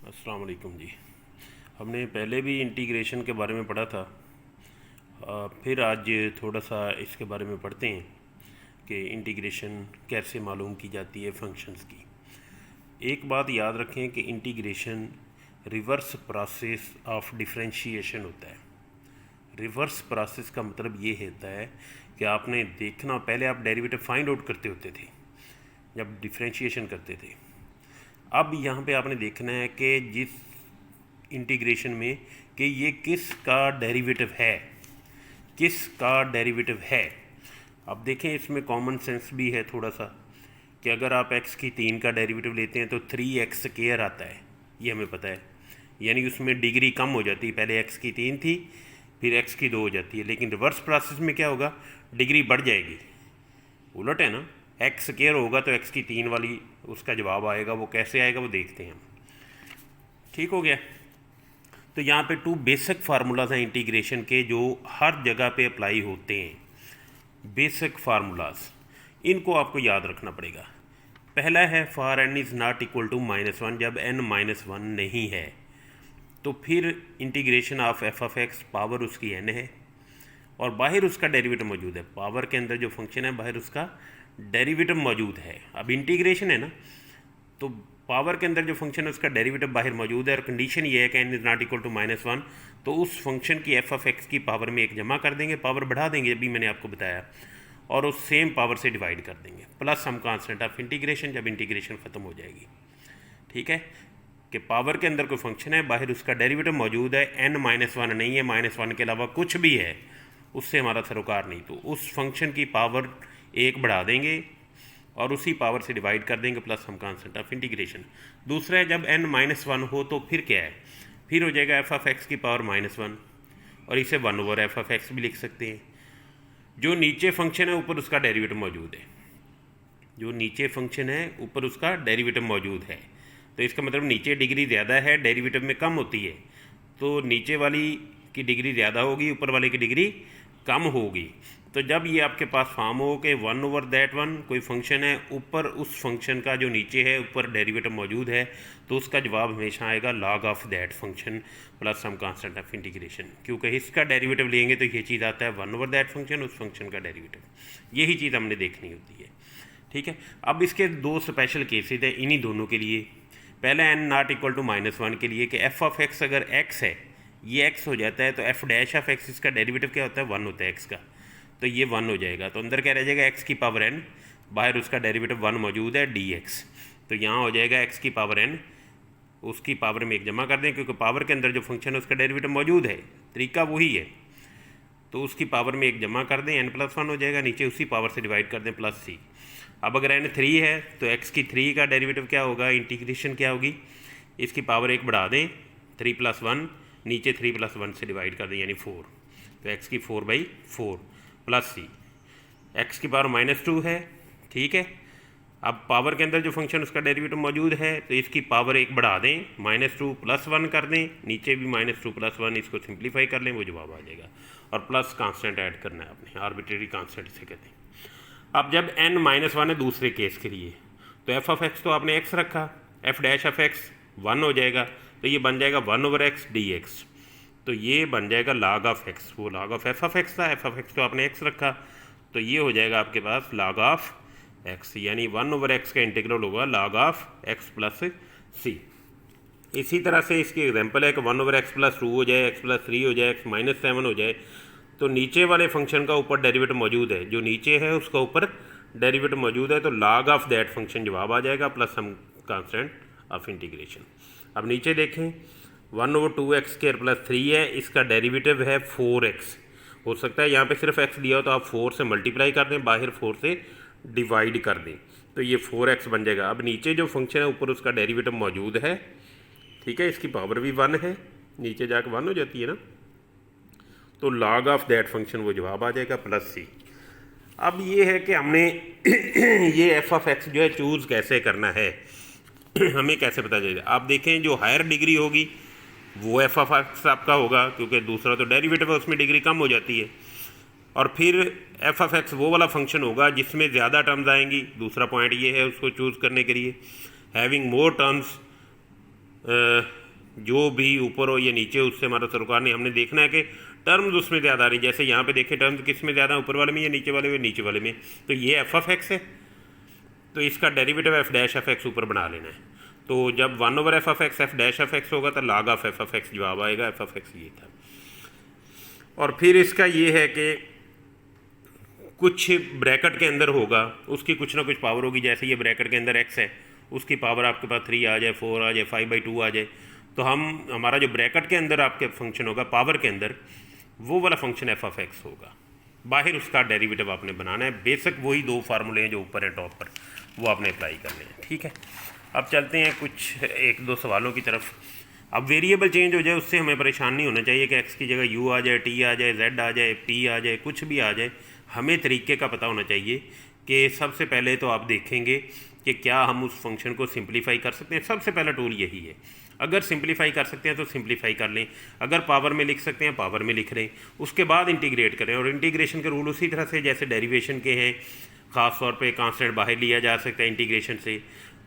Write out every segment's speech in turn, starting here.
अस्सलाम वालेकुम जी। हमने पहले भी इंटीग्रेशन के बारे में पढ़ा था। फिर आज थोड़ा सा इसके बारे में पढ़ते हैं कि इंटीग्रेशन कैसे मालूम की जाती है फंक्शंस की। एक बात याद रखें कि integration reverse process of differentiation होता है। रिवर्स प्रोसेस का मतलब ये होता है कि आपने देखना, पहले आप डेरिवेटिव फाइंड आउट करते होते थे जब डिफरेंशिएशन करते थे। अब यहाँ पे आपने देखना है कि जिस इंटीग्रेशन में कि ये किस का डेरिवेटिव है, किस का डेरिवेटिव है। अब देखें, इसमें कॉमन सेंस भी है थोड़ा सा कि अगर आप x की 3 का डेरिवेटिव लेते हैं तो 3x² आता है, ये हमें पता है। यानी उसमें डिग्री कम हो जाती है, पहले x की 3 थी फिर x की 2 हो जाती है। लेकिन रिवर्स प्रोसेस में क्या होगा, डिग्री बढ़ जाएगी, उलट है ना। x² होगा तो x की 3 वाली उसका जवाब आएगा। वो कैसे आएगा वो देखते हैं हम। ठीक हो गया। तो यहाँ पे 2 बेसिक फार्मूलाज हैं इंटीग्रेशन के जो हर जगह पे अप्लाई होते हैं। बेसिक फार्मूलाज, इनको आपको याद रखना पड़ेगा। पहला है for n is not equal to -1, जब n -1 नहीं है तो फिर इंटीग्रेशन ऑफ f(x) पावर उसकी n है और बाहर उसका डेरिवेटिव मौजूद है। पावर के अंदर जो फंक्शन है बाहर उसका डेरिवेटिव मौजूद है। अब इंटीग्रेशन है ना, तो पावर के अंदर जो फंक्शन है उसका डेरिवेटिव बाहर मौजूद है और कंडीशन ये है कि n is not equal to (-1), तो उस फंक्शन की f(x) की पावर में एक जमा कर देंगे, पावर बढ़ा देंगे, अभी मैंने आपको बताया, और उस सेम पावर से डिवाइड कर देंगे, plus some constant of integration जब इंटीग्रेशन ख़त्म हो जाएगी। ठीक है कि पावर के अंदर कोई फंक्शन है, बाहर उसका डेरिवेटिव मौजूद है, n -1 नहीं है, -1 के अलावा कुछ भी है, उससे हमारा सरोकार नहीं, तो उस फंक्शन की पावर एक बढ़ा देंगे और उसी पावर से डिवाइड कर देंगे, plus some constant of integration. दूसरा है जब n -1 हो तो फिर क्या है, फिर हो जाएगा f(x) की पावर -1 और इसे 1/f(x) भी लिख सकते हैं। जो नीचे फंक्शन है ऊपर उसका डेरिवेटिव मौजूद है, जो नीचे फंक्शन है ऊपर उसका डेरिवेटिव मौजूद है, तो इसका मतलब नीचे डिग्री ज़्यादा है, डेरिवेटिव में कम होती है, तो नीचे वाली की डिग्री ज़्यादा होगी, ऊपर वाले की डिग्री कम होगी। तो जब ये आपके पास फॉर्म हो कि 1/that1 कोई फंक्शन है, ऊपर उस फंक्शन का जो नीचे है ऊपर डेरिवेटिव मौजूद है, तो उसका जवाब हमेशा आएगा log of that function plus some constant of integration. क्योंकि इसका डेरिवेटिव लेंगे तो ये चीज़ आता है 1/that फंक्शन, उस फंक्शन का डेरिवेटिव। यही चीज़ हमने देखनी होती है। ठीक है। अब इसके 2 स्पेशल केसेज है इन्हीं दोनों के लिए। पहले n नॉट इक्वल टू -1 के लिए कि f(x) अगर x है, ये x हो जाता है, तो f'(x) इसका डेरिवेटिव क्या होता है, 1 होता है x का, तो ये 1 हो जाएगा। तो अंदर क्या रह जाएगा, x की पावर n, बाहर उसका डेरिवेटिव 1 मौजूद है dx, तो यहाँ हो जाएगा x की पावर n, उसकी पावर में एक जमा कर दें, क्योंकि पावर के अंदर जो फंक्शन है उसका डेरिवेटिव मौजूद है, तरीका वही है, तो उसकी पावर में एक जमा कर दें, n+1 हो जाएगा, नीचे उसी पावर से डिवाइड कर दें +c। अब अगर n 3 है तो x की 3 का डेरिवेटिव क्या होगा, इंटीग्रेशन क्या होगी, इसकी पावर एक बढ़ा दें, 3+1, नीचे 3+1 से डिवाइड कर दें यानी 4, तो x की 4/4 प्लस c, x की पावर -2 है। ठीक है। अब पावर के अंदर जो फंक्शन उसका डेरिवेटिव मौजूद है, तो इसकी पावर एक बढ़ा दें, -2 + 1 कर दें, नीचे भी -2 + 1, इसको सिंप्लीफाई कर लें, वो जवाब आ जाएगा। और प्लस कांस्टेंट ऐड करना है आपने, आर्बिट्रेरी कांस्टेंट इसे कहते हैं। अब जब n -1 है दूसरे केस के लिए, तो f(x) तो आपने x रखा, f'(x) 1 हो जाएगा, तो ये बन जाएगा 1/x dx, तो ये बन जाएगा log ऑफ x, वो log ऑफ f(x) था, f(x) तो आपने x रखा, तो ये हो जाएगा आपके पास log ऑफ x, यानी 1/x का इंटीग्रल होगा log of x plus c। इसी तरह से इसकी एग्जांपल है कि 1/x + 2 हो जाए, x + 3 हो जाए, x -7 हो जाए, तो नीचे वाले फंक्शन का ऊपर डेरिवेटिव मौजूद है, जो नीचे है उसका ऊपर डेरिवेटिव मौजूद है, तो log ऑफ दैट फंक्शन जवाब आ जाएगा, plus some constant of integration. अब नीचे देखें, 1/2x² + 3 है, इसका डेरिवेटिव है 4x। हो सकता है यहाँ पे सिर्फ x दिया हो तो आप 4 से मल्टीप्लाई कर दें, बाहर 4 से डिवाइड कर दें, तो ये 4x बन जाएगा। अब नीचे जो फंक्शन है ऊपर उसका डेरिवेटिव मौजूद है, ठीक है, इसकी पावर भी 1 है, नीचे जाकर 1 हो जाती है ना, तो log ऑफ दैट फंक्शन वो जवाब आ जाएगा +c। अब ये है कि हमने ये f(x) जो है चूज़ कैसे करना है, हमें कैसे पता चलेगा। आप देखें जो हायर डिग्री होगी वो f(x) आपका होगा, क्योंकि दूसरा तो डेरिवेटिव है उसमें डिग्री कम हो जाती है, और फिर f(x) वो वाला फंक्शन होगा जिसमें ज़्यादा टर्म्स आएंगी। दूसरा पॉइंट ये है उसको चूज़ करने के लिए, हैविंग मोर टर्म्स जो भी ऊपर हो या नीचे हो उससे हमारा सरोकार नहीं, हमने देखना है कि टर्म्स उसमें ज़्यादा आ रही। जैसे यहाँ पे देखें टर्म्स किस में ज़्यादा, ऊपर वाले में या नीचे वाले में? नीचे वाले में। तो ये एफ ऑफ एक्स है, तो इसका derivative F dash F x ऊपर बना लेना है। तो जब 1/f(f) F dash F x होगा तो log of F of x जवाब आएगा। एफ ऑफ एक्स ये था। और फिर इसका ये है कि कुछ ब्रैकेट के अंदर होगा, उसकी कुछ ना कुछ पावर होगी। जैसे ये ब्रैकेट के अंदर x है, उसकी पावर आपके पास 3 आ जाए, 4 आ जाए, 5/2 आ जाए, तो हमारा जो ब्रैकेट के अंदर आपके फंक्शन होगा पावर के अंदर, वो वाला फंक्शन एफ ऑफ एक्स होगा। बाहर उसका डेरिवेटिव आपने बनाना है। बेसिक वही 2 फार्मूले हैं जो ऊपर हैं टॉप पर, वो आपने अप्लाई करने हैं। ठीक है, अब चलते हैं कुछ 1-2 सवालों की तरफ। अब वेरिएबल चेंज हो जाए उससे हमें परेशान नहीं होना चाहिए कि एक्स की जगह यू आ जाए, टी आ जाए, जेड आ जाए, पी आ जाए, कुछ भी आ जाए। हमें तरीके का पता होना चाहिए कि सबसे पहले तो आप देखेंगे कि क्या हम उस फंक्शन को सिंप्लीफाई कर सकते हैं। सबसे पहला टूल यही है। अगर सिंप्लीफाई कर सकते हैं तो सिंप्लीफाई कर लें, अगर पावर में लिख सकते हैं पावर में लिख लें, उसके बाद इंटीग्रेट करें। और इंटीग्रेशन के रूल उसी तरह से जैसे डेरिवेशन के हैं, ख़ास तौर पे कांस्टेंट बाहर लिया जा सकता है इंटीग्रेशन से।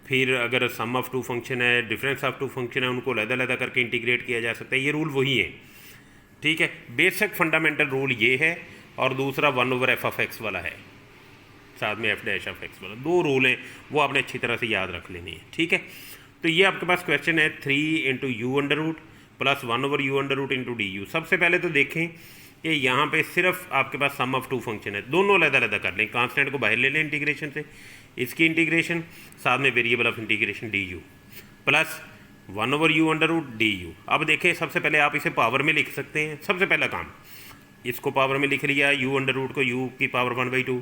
फिर अगर सम ऑफ 2 फंक्शन है, डिफरेंस ऑफ 2 फंक्शन है, उनको अलग-अलग करके इंटीग्रेट किया जा सकता है। ये रूल वही है। ठीक है, बेसिक फंडामेंटल रूल ये है, और दूसरा 1/f ऑफ एक्स वाला है, साथ में एफ डैश ऑफ एक्स वाला। 2 रूल हैं, वो आपने अच्छी तरह से याद रख लेने हैं। ठीक है, तो ये आपके पास क्वेश्चन है 3 × u² plus 1/u² into D. सबसे पहले तो देखें कि यहाँ पे सिर्फ आपके पास सम ऑफ 2 फंक्शन है, दोनों अलग-अलग कर लें। कांस्टेंट को बाहर ले लें इंटीग्रेशन से, इसकी इंटीग्रेशन, साथ में variable of integration D you plus 1/u² D. अब देखें, सबसे पहले आप इसे पावर में लिख सकते हैं। सबसे पहला काम, इसको पावर में लिख लिया, u² को u की पावर 1/2,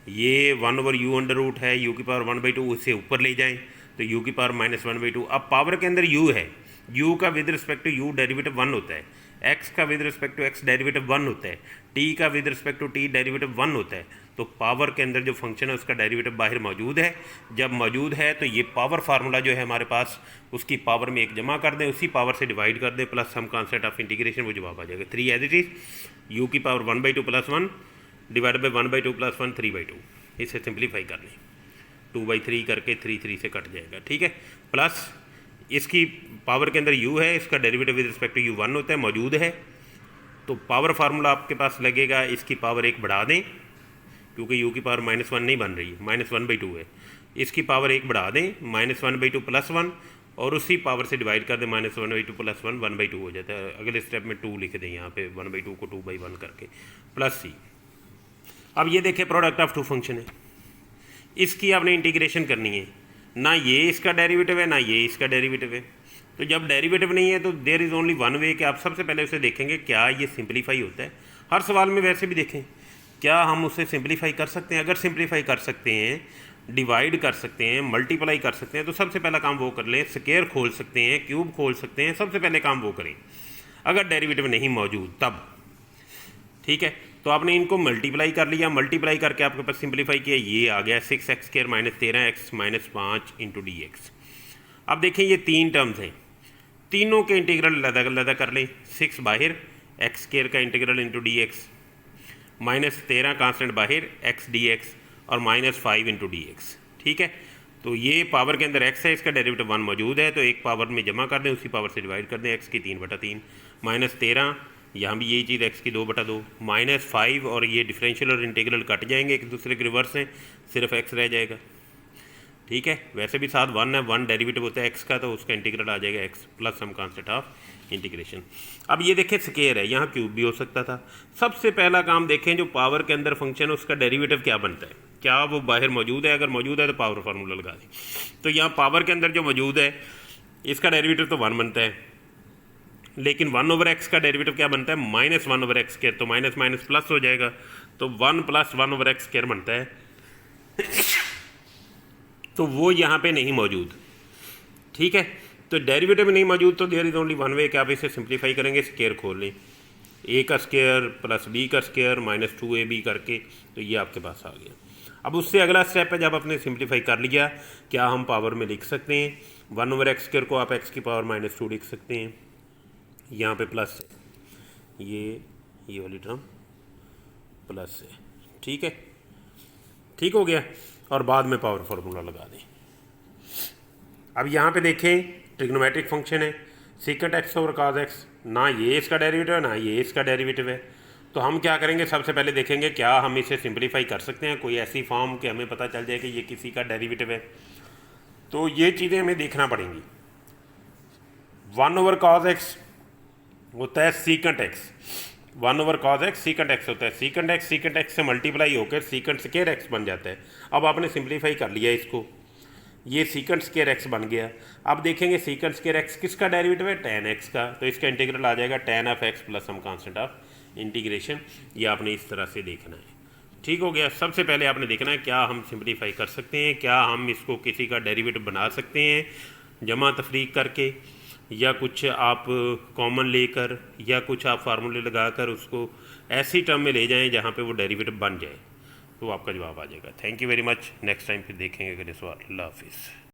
ये 1/u² है, u की पावर 1/2, उससे ऊपर ले जाएं तो u की पावर -1/2। अब पावर के अंदर u है, u का with respect to u derivative 1 होता है, x का with respect to x derivative 1 होता है, t का with respect to t derivative 1 होता है। तो पावर के अंदर जो फंक्शन है उसका डेरिवेटिव बाहर मौजूद है। जब मौजूद है तो ये पावर फार्मूला जो है हमारे पास, उसकी पावर में 1 जमा कर दें, उसी पावर से डिवाइड कर दें, plus some constant of integration, वो जवाब आ जाएगा 3 एज इट इज u की power 1/2 plus 1 divide by 1/2 plus 1 3/2। इसे सिंप्लीफाई कर लें, 2/3 करके 3 से कट जाएगा। ठीक है, प्लस इसकी पावर के अंदर u है, इसका derivative with respect to u 1 होता है, मौजूद है। तो पावर फार्मूला आपके पास लगेगा, इसकी पावर 1 बढ़ा दें, क्योंकि u की पावर -1 नहीं बन रही, -1/2 है। इसकी पावर 1 बढ़ा दें, -1/2 प्लस 1, और उसी पावर से डिवाइड कर दें, -1/2 प्लस 1 1/2 हो जाता है। अगले स्टेप में 2 लिख दें, यहाँ पे 1/2 को 2/1 करके, प्लस c। अब ये देखें, प्रोडक्ट ऑफ 2 फंक्शन है, इसकी आपने इंटीग्रेशन करनी है। ना ये इसका डेरिवेटिव है, ना ये इसका डेरिवेटिव है। तो जब डेरिवेटिव नहीं है तो there is only one way कि आप सबसे पहले उसे देखेंगे क्या ये सिंप्लीफाई होता है। हर सवाल में वैसे भी देखें क्या हम उसे सिंप्लीफाई कर सकते हैं। अगर सिंप्लीफाई कर सकते हैं, डिवाइड कर सकते हैं, मल्टीप्लाई कर सकते हैं, तो सबसे पहला काम वो कर लें। स्क्वायर खोल सकते हैं, क्यूब खोल सकते हैं, सबसे पहले काम वो करें। अगर डेरिवेटिव नहीं मौजूद तब, ठीक है, तो आपने इनको मल्टीप्लाई कर लिया, मल्टीप्लाई करके आपके पास सिंप्लीफाई किया, ये आ गया 6x² - 13x - 5 इंटू dx। अब देखें ये 3 टर्म्स हैं, तीनों के इंटीग्रल अलग कर लें। 6 बाहर, x² का इंटीग्रल इंटू dx, -13 कांस्टेंट बाहर, x dx, और -5 इंटू dx। ठीक है, तो ये पावर के अंदर x है, इसका डेरिवेटिव 1 मौजूद है, तो एक पावर में जमा कर दें, उसी पावर से डिवाइड कर दें, x की 3/3, -13, यहाँ भी यही चीज़, x की 2/2, -5, और ये डिफरेंशियल और इंटीग्रल कट जाएंगे, एक दूसरे के रिवर्स हैं, सिर्फ x रह जाएगा। ठीक है, वैसे भी साथ 1 है, 1 डेरिवेटिव होता है x का, तो उसका इंटीग्रल आ जाएगा x plus some constant of integration. अब ये देखें स्क्वायर है, यहाँ क्यूब भी हो सकता था। सबसे पहला काम देखें, जो पावर के अंदर फंक्शन है उसका डेरिवेटिव क्या बनता है, क्या वो बाहर मौजूद है। अगर मौजूद है तो पावर फार्मूला लगा दें। तो यहाँ पावर के अंदर जो मौजूद है इसका डेरिवेटिव तो 1 बनता है, लेकिन 1/x का डेरिवेटिव क्या बनता है, -1/x²। तो माइनस माइनस प्लस हो जाएगा, तो 1 + 1/x² बनता है। तो वो यहाँ पे नहीं मौजूद। ठीक है, तो डेरिवेटिव नहीं मौजूद, तो there is only one way कि आप इसे सिंप्लीफाई करेंगे, स्क्वायर खोल लें, a का स्क्वायर प्लस b का स्क्वायर -2ab करके, तो ये आपके पास आ गया। अब उससे अगला स्टेप है, जब आपने सिंप्लीफाई कर लिया, क्या हम पावर में लिख सकते हैं। 1/x² को आप x की पावर -2 लिख सकते हैं, यहाँ पे प्लस है, ये वाली टर्म प्लस है। ठीक है, ठीक हो गया, और बाद में पावर फार्मूला लगा दें। अब यहाँ पे देखें ट्रिग्नोमेट्रिक फंक्शन है secant x over cos x, ना ये इसका डेरिवेटिव है ना ये इसका डेरिवेटिव है। तो हम क्या करेंगे, सबसे पहले देखेंगे क्या हम इसे सिंप्लीफाई कर सकते हैं, कोई ऐसी फॉर्म कि हमें पता चल जाए कि ये किसी का डेरिवेटिव है। तो ये चीज़ें हमें देखना पड़ेंगी। 1 ओवर कॉस एक्स होता है secant x, 1 over cos x secant x होता है, सीकेंट एक्स से मल्टीप्लाई होकर सीकेंट स्क्वायर एक्स बन जाता है। अब आपने सिंप्लीफाई कर लिया इसको, ये सीकेंट स्क्वायर एक्स बन गया। अब देखेंगे सीकेंट स्क्वायर एक्स किसका डेरिवेटिव है, tan एक्स का, तो इसका इंटीग्रल आ जाएगा tan of X plus some constant of integration. ये आपने इस तरह से देखना है। ठीक हो गया। सबसे पहले आपने देखना है क्या हम सिंप्लीफाई कर सकते हैं, क्या हम इसको किसी का डेरिवेटिव बना सकते हैं जमा तफरीक करके, या कुछ आप कॉमन लेकर, या कुछ आप फार्मूले लगाकर उसको ऐसी टर्म में ले जाएं जहाँ पे वो डेरिवेटिव बन जाए, तो आपका जवाब आ जाएगा। Thank you very much. Next time फिर देखेंगे अगले सवाल। अल्लाह हाफिज़।